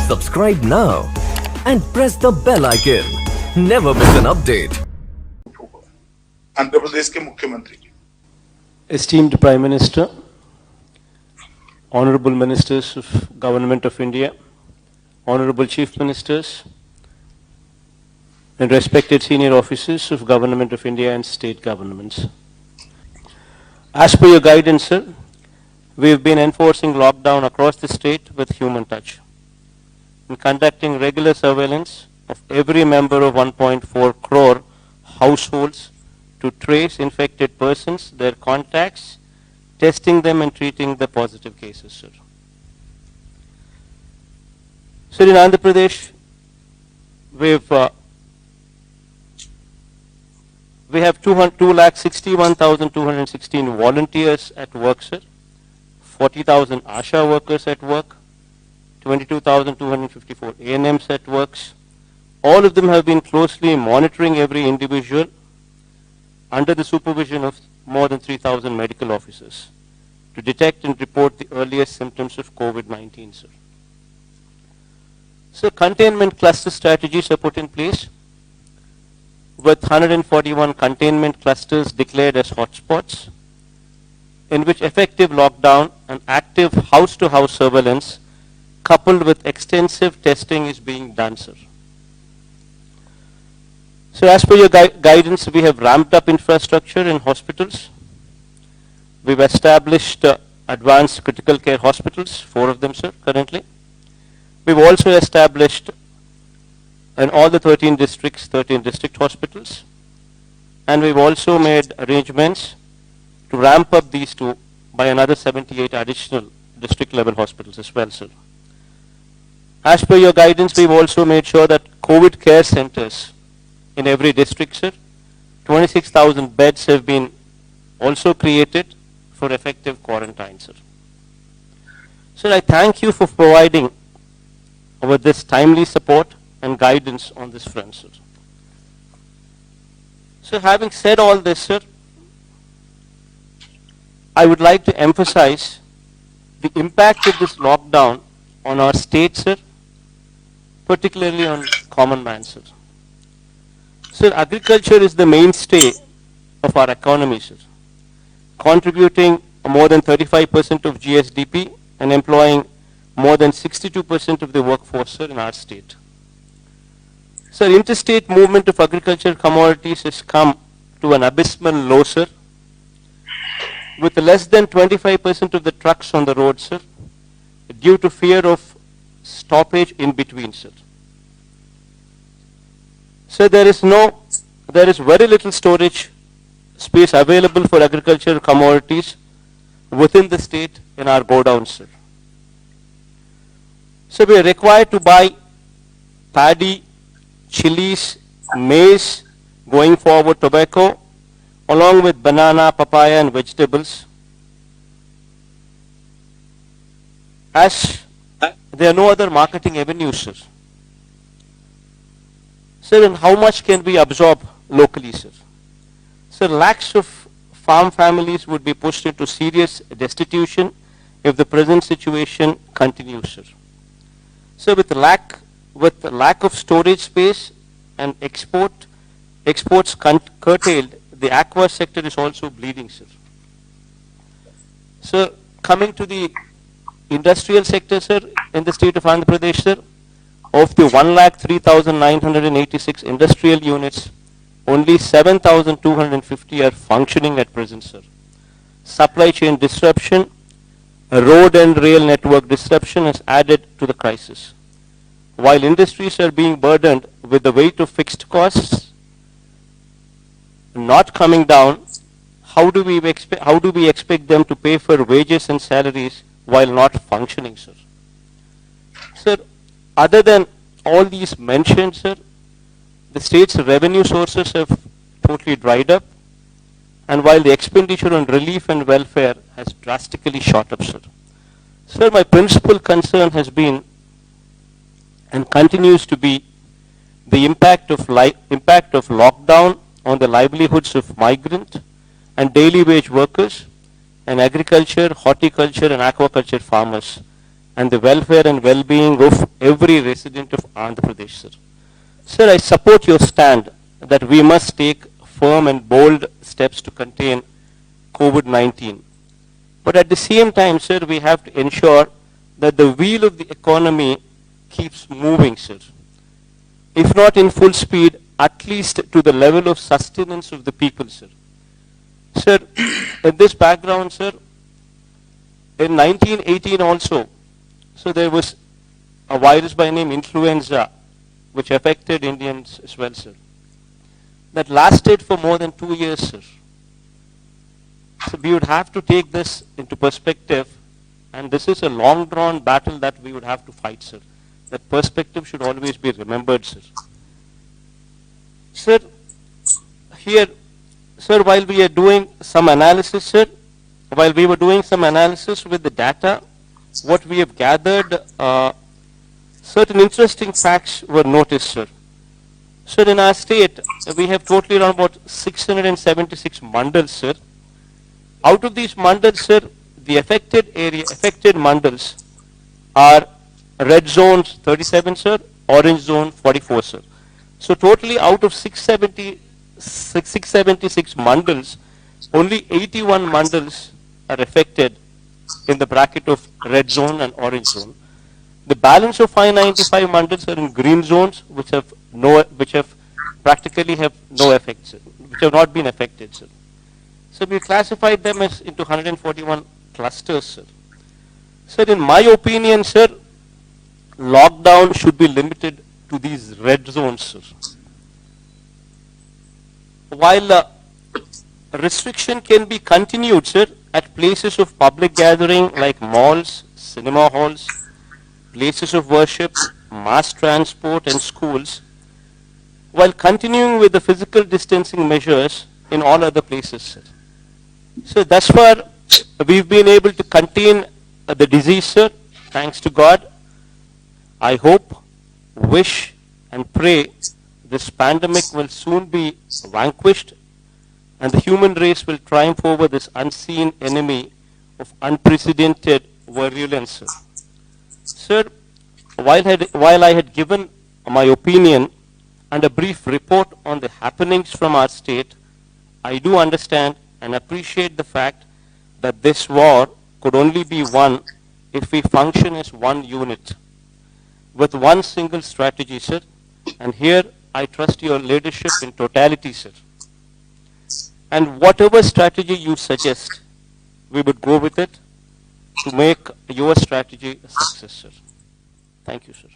Subscribe now and press the bell icon. Never miss an update. Andhra Pradesh के मुख्यमंत्री, Esteemed Prime Minister, Honorable Ministers of Government of India, Honorable Chief Ministers, and respected senior officers of Government of India and state governments. As per your guidance, sir, we have been enforcing lockdown across the state with human touch and conducting regular surveillance of every member of 1.4 crore households to trace infected persons, their contacts, testing them and treating the positive cases, sir. Sir, in Andhra Pradesh, we have 2,61,216 volunteers at work, sir. 40,000 ASHA workers at work. 22,254 ANMs at works. All of them have been closely monitoring every individual under the supervision of more than 3,000 medical officers to detect and report the earliest symptoms of COVID-19, sir. So containment cluster strategies are put in place with 141 containment clusters declared as hotspots, in which effective lockdown and active house-to-house surveillance coupled with extensive testing is being done, sir. So as per your guidance, we have ramped up infrastructure in hospitals. We've established advanced critical care hospitals, 4 of them, sir, currently. We've also established in all the 13 districts, 13 district hospitals. And we've also made arrangements to ramp up these 2 by another 78 additional district level hospitals as well, sir. As per your guidance, we've also made sure that COVID care centers in every district, sir, 26,000 beds have been also created for effective quarantine, sir. Sir, I thank you for providing with this timely support and guidance on this front, sir. So having said all this, sir, I would like to emphasize the impact of this lockdown on our state, sir, particularly on common man, sir. Sir, agriculture is the mainstay of our economy, sir, contributing more than 35% of GSDP and employing more than 62% of the workforce, sir, in our state. Sir, interstate movement of agricultural commodities has come to an abysmal low, sir, with less than 25% of the trucks on the road, sir, due to fear of stoppage in between, sir. So there is very little storage space available for agricultural commodities within the state in our godowns, sir. So we are required to buy paddy, chilies, maize, going forward tobacco, along with banana, papaya and vegetables, as there are no other marketing avenues, sir. Sir, and how much can we absorb locally, sir? Sir, lakhs of farm families would be pushed into serious destitution if the present situation continues, sir. So with lack of storage space and exports curtailed, the aqua sector is also bleeding, sir. So coming to the industrial sector, sir, in the state of Andhra Pradesh, sir, of the 1,03,986 industrial units, only 7,250 are functioning at present, sir. Supply chain disruption, road and rail network disruption has added to the crisis. While industries are being burdened with the weight of fixed costs not coming down, how do we expect them to pay for wages and salaries while not functioning, sir? Sir, other than all these mentioned, sir, the state's revenue sources have totally dried up, and while the expenditure on relief and welfare has drastically shot up, sir. Sir, my principal concern has been and continues to be the impact of lockdown on the livelihoods of migrant and daily wage workers and agriculture, horticulture and aquaculture farmers and the welfare and well-being of every resident of Andhra Pradesh, sir. Sir, I support your stand that we must take firm and bold steps to contain COVID-19. But at the same time, sir, we have to ensure that the wheel of the economy keeps moving, sir. If not in full speed, at least to the level of sustenance of the people, sir. Sir, in this background, sir, in 1918 also, so there was a virus by name influenza, which affected Indians as well, sir. That lasted for more than 2 years, sir. So we would have to take this into perspective, and this is a long-drawn battle that we would have to fight, sir. That perspective should always be remembered, sir. Sir, here, sir, while we are doing some analysis, sir, while we were doing some analysis with the data, what we have gathered, certain interesting facts were noticed, sir. Sir, in our state, we have totally around about 676 mandals, sir. Out of these mandals, sir, the affected mandals are red zones 37, sir, orange zone 44, sir. So totally out of 676 mandals, only 81 mandals are affected in the bracket of red zone and orange zone. The balance of 595 mandals are in green zones, which have practically have no effect, sir, which have not been affected, sir. So we classified them as into 141 clusters, sir. Sir, in my opinion, sir, lockdown should be limited to these red zones, sir. While restriction can be continued, sir, at places of public gathering like malls, cinema halls, places of worship, mass transport and schools, while continuing with the physical distancing measures in all other places, sir. So thus far, we've been able to contain the disease, sir, thanks to God. I hope, wish and pray this pandemic will soon be vanquished and the human race will triumph over this unseen enemy of unprecedented virulence, sir. Sir, while I had given my opinion and a brief report on the happenings from our state, I do understand and appreciate the fact that this war could only be won if we function as one unit, with one single strategy, sir. And here I trust your leadership in totality, sir. And whatever strategy you suggest, we would go with it to make your strategy a success, sir. Thank you, sir.